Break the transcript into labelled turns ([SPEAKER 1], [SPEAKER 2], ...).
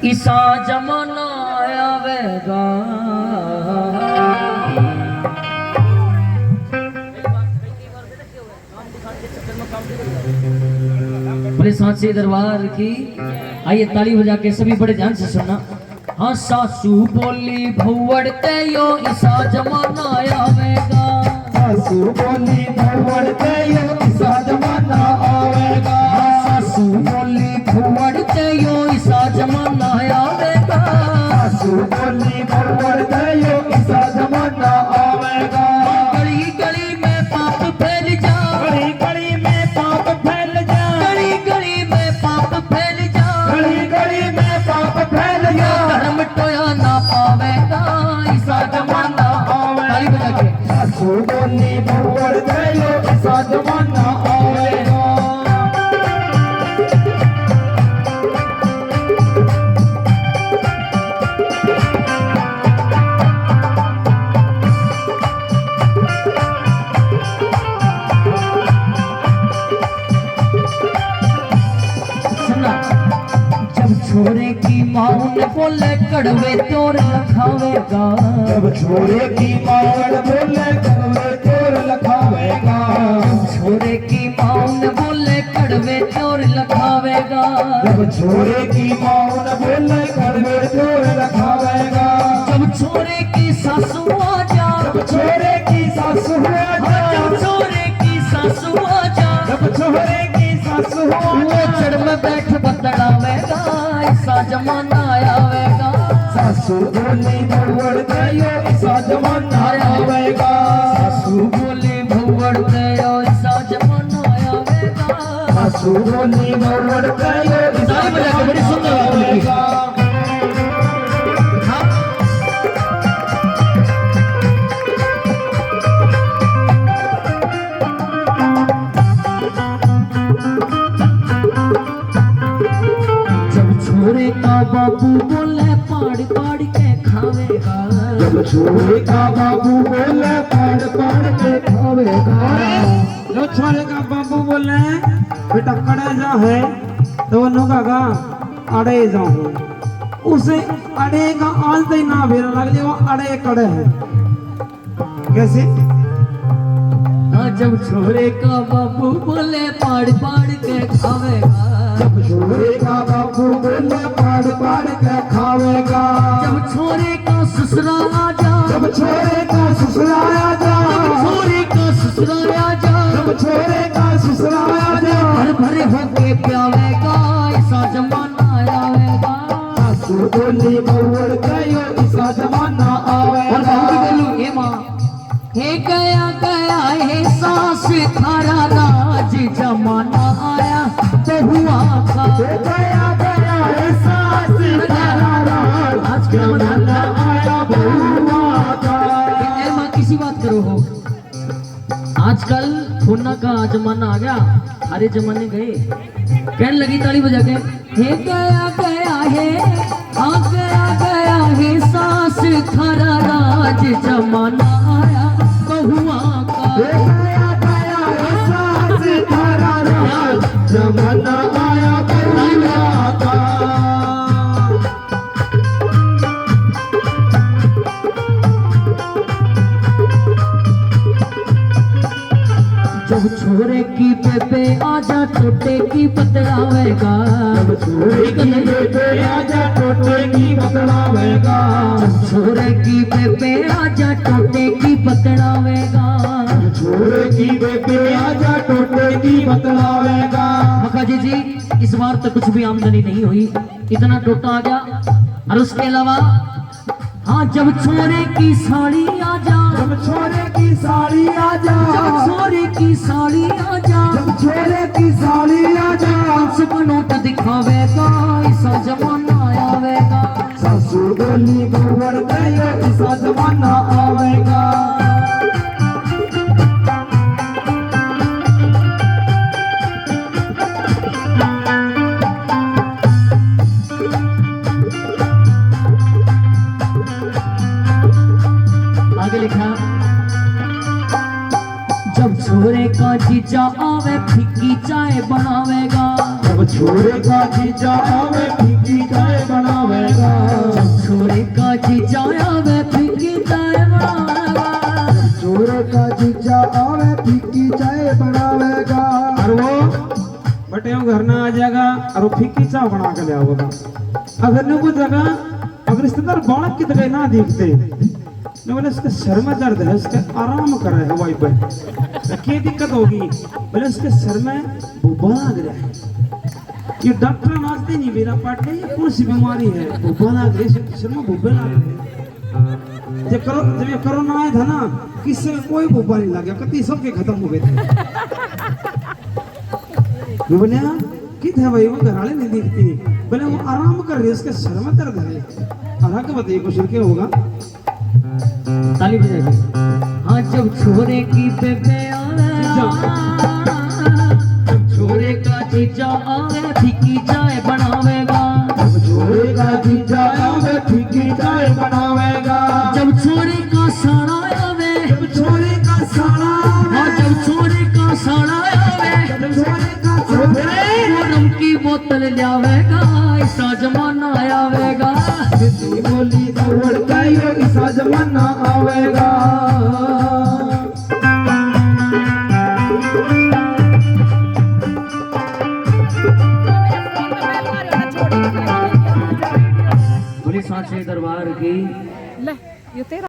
[SPEAKER 1] ईसा जमाना आवेगा। बोले सांचे दरबार की। आइए ताली बजा के सभी बड़े ध्यान से सुनना। हाँ सासू बोली भौवड़ते यो ईसा जमाना आवेगा।
[SPEAKER 2] सासू बोली भौवड़ते यो ईसा जमाना आवेगा।
[SPEAKER 1] सासू बोली भौवड़ते यो ईसा जमाना आवेगा।
[SPEAKER 2] सासू बोली भौवड़ते यो ईसा जमाना आवेगा।
[SPEAKER 1] गली गली में पाप फैल जा,
[SPEAKER 2] गली गली में पाप फैल जा,
[SPEAKER 1] गली गली में पाप फैल जा,
[SPEAKER 2] गली गली में पाप फैल जा।
[SPEAKER 1] धर्म टोया ना पावेगा ईसा जमाना आवेगा। ताली बजा के।
[SPEAKER 2] सासू बोली भौवड़ते यो ईसा जमाना आवेगा।
[SPEAKER 1] छोरे की माउन बोले कड़वे तोर लखावेगा।
[SPEAKER 2] जब छोरे की माउन बोले कड़वे तोर लखावेगा।
[SPEAKER 1] छोरे की माउन बोले कड़वे तोर लखावेगा।
[SPEAKER 2] जब छोरे की माउन बोले कड़वे तोर लखावेगा।
[SPEAKER 1] जब छोरे की सासू आ जा,
[SPEAKER 2] जब छोरे की सासू आ जा,
[SPEAKER 1] जब छोरे की सासू आ जा,
[SPEAKER 2] जब छोरे की सासू आ
[SPEAKER 1] वो
[SPEAKER 2] जा।
[SPEAKER 1] चढ़ में बैठ बतड़ावेगा ईसा जमाना आवेगा।
[SPEAKER 2] सासू बोली भौवड़ते यो ईसा जमाना आवेगा।
[SPEAKER 1] सासू बोली भौवड़ते यो ईसा जमाना आवेगा।
[SPEAKER 2] सासू बोली भौवड़ते यो ईसा
[SPEAKER 1] ताली बजा के बड़ी सुंदर बात बोली।
[SPEAKER 2] आवेगा।
[SPEAKER 1] छोरे का बाबू बोले पाड़ पाड़ के खावेगा।
[SPEAKER 2] जब छोरे का बाबू बोले पाड़ पाड़ के खावेगा।
[SPEAKER 3] जब छोरे का बाबू बोले बेटा कड़े जा है तो वो कहा अड़े जाऊं। उसे अड़े का आलते ही ना भेड़ लग जाए, वो अड़े कड़े है कैसे।
[SPEAKER 1] हाँ जब छोरे का बाबू बोले पाड़ पाड़ के खावेगा।
[SPEAKER 2] जब छोरे का बाबू बोले पाड़ पाड़ के खावेगा।
[SPEAKER 1] जब छोरे का ससुरा आ जा,
[SPEAKER 2] जब छोरे का ससुराया जा,
[SPEAKER 1] जब छोरे का ससुरा आ जा,
[SPEAKER 2] जब छोरे का ससुराया जा।
[SPEAKER 1] भर भर होके प्यावेगा ईसा जमाना आवेगा।
[SPEAKER 2] सासू बोली भौवड़ते यो ईसा जमाना
[SPEAKER 1] और
[SPEAKER 2] आवेगा।
[SPEAKER 1] बाबू बोलू हे माँ हे गया गया हे सास थारा राज जमाना आया बहुआ का।
[SPEAKER 2] गया गया है सास तेरा राज,
[SPEAKER 1] आज क्या
[SPEAKER 2] जमाना आया बहुआ का।
[SPEAKER 1] ए माँ किसी बात करो हो। आजकल फोना का जमाना आ गया, सारे जमाने गए। कहने लगी ताली बजा के हे गया गया है, आ गया गया है सास थारा राज जमाना आया बहुआ का।
[SPEAKER 2] गया गया है सास तेरा राज, जमाना आया बहुआ का।
[SPEAKER 1] जब छोरे की पेपे आजा टोटे की बतलावेगा।
[SPEAKER 2] जब छोरे की बेटे आजा टोटे की बतलावेगा।
[SPEAKER 1] जब छोरे की पेपे आजा टोटे की बतलावेगा।
[SPEAKER 2] छोरे की बेटे आजा टोटे की बतलावेगा।
[SPEAKER 1] मक्का जी इस बार तो कुछ भी आमदनी नहीं हुई, इतना टोटा आ गया। और उसके अलावा हाँ जब छोरे की साड़ी आ जा,
[SPEAKER 2] जब छोरे की साड़ी आजा,
[SPEAKER 1] जब छोरे की साड़ी आ जा,
[SPEAKER 2] जब छोरे की साड़ी आजा।
[SPEAKER 1] सब नोट दिखावेगा ईसा जमाना आवेगा।
[SPEAKER 2] सासू बोली भौवड़ते यो ईसा जमाना आवेगा।
[SPEAKER 1] आगे लिखा जब छोरे का जीजा आवे फीकी चाय बनावेगा।
[SPEAKER 2] जब छोरे का जीजा आवे फीकी चाय बनावे।
[SPEAKER 3] और वो फीकी चाय बना के ले आओगा। अगर न वो जगह अगर रिश्तेदार बालक की तरह ना दिखते न बोले इसके सर में दर्द है, इसके आराम कर रहे हवाई पर, क्या दिक्कत होगी? बोले इसके सर में बुबा लग रहा है, ये डॉक्टर नाचते नहीं मेरा पाटे, ये कौन सी बीमारी है? बुबा लग रही है, सर में बुबे लग रहे हैं। जब ये कोरोना आया था ना, किससे कोई बुबा नहीं लग गया, कति सबके खत्म हो गए थे। मैं बोले कित है भाई, वो घर वाले नहीं दिखती, बोले वो आराम कर रही है, उसके सर में दर्द है। और के बताइए कुछ क्या होगा?
[SPEAKER 1] ताली बजाइए। हाँ जब छोरे की बेबे आवे, जब छोरे का जीजा आवे फीकी चाय बनावेगा,
[SPEAKER 2] छोरे का जीजा आवे फीकी चाय बनावेगा,
[SPEAKER 1] जब छोरे का साड़ा आवे,
[SPEAKER 2] जब छोरे का साला
[SPEAKER 1] हाँ जब छोरे का साड़ा आवे,
[SPEAKER 2] जब छोरे का
[SPEAKER 1] वो रम की बोतल लावेगा, ऐसा जमाना आवेगा।
[SPEAKER 2] सिद्धि बोली दौड़ गई, ऐसा जमाना आवेगा।
[SPEAKER 1] बोले सांचे दरबार की
[SPEAKER 4] ले ये तेरा